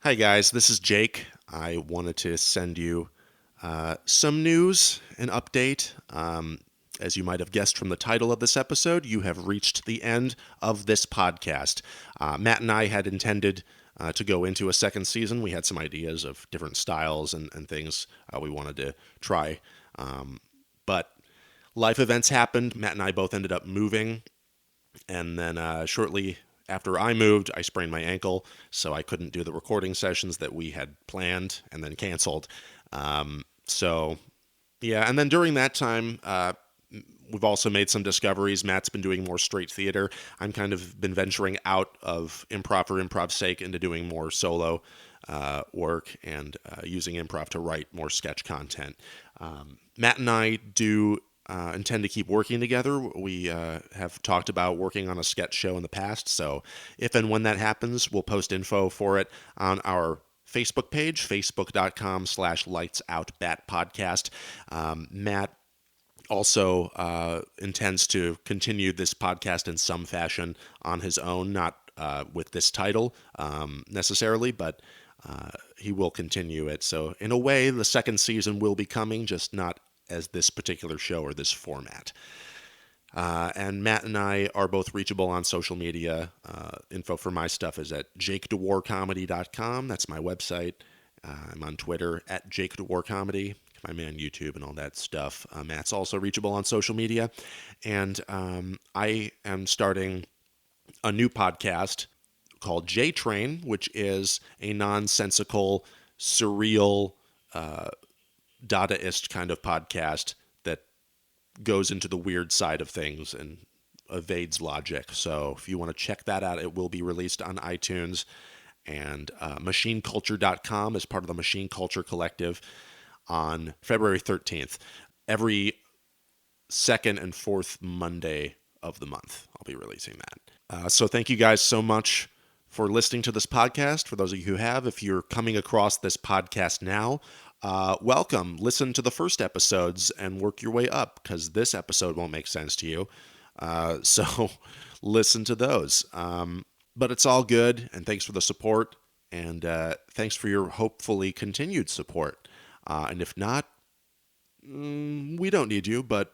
Hi guys, this is Jake. I wanted to send you some news, an update. As you might have guessed from the title of this episode, you have reached the end of this podcast. Matt and I had intended to go into a second season. We had some ideas of different styles and things we wanted to try. But life events happened. Matt and I both ended up moving. And then shortly after I moved, I sprained my ankle, so I couldn't do the recording sessions that we had planned and then canceled. And then during that time, we've also made some discoveries. Matt's been doing more straight theater. I'm kind of been venturing out of improv for improv's sake into doing more solo work and using improv to write more sketch content. Matt and I do intend to keep working together. We have talked about working on a sketch show in the past, so if and when that happens, we'll post info for it on our Facebook page, facebook.com/lightsoutbatpodcast. Matt also intends to continue this podcast in some fashion on his own, not with this title necessarily, but he will continue it. So in a way, the second season will be coming, just not as this particular show or this format. And Matt and I are both reachable on social media. Info for my stuff is at jakedewarcomedy.com. That's my website. I'm on Twitter at jakedewarcomedy. I'm on YouTube and all that stuff. Matt's also reachable on social media. And I am starting a new podcast called J-Train, which is a nonsensical, surreal, Dadaist kind of podcast that goes into the weird side of things and evades logic. So if you want to check that out, it will be released on iTunes. And machineculture.com is part of the Machine Culture Collective on February 13th. Every second and fourth Monday of the month, I'll be releasing that. So thank you guys so much for listening to this podcast. For those of you who have, if you're coming across this podcast now, welcome. Listen to the first episodes and work your way up, because this episode won't make sense to you. So listen to those. But it's all good, and thanks for the support, and thanks for your hopefully continued support. And if not, we don't need you, but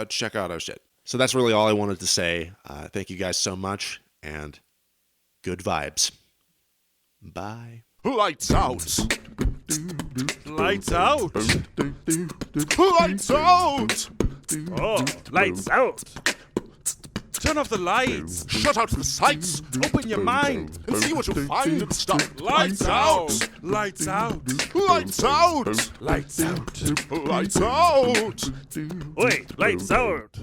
check out our shit. So that's really all I wanted to say. Thank you guys so much, and good vibes. Bye. Lights out. Lights out. Lights out. Oh, lights out. Turn off the lights. Shut out the sights. Open your mind. And see what you find and stuff. Lights out. Lights out. Lights out. Lights out. Lights out. Wait, lights out.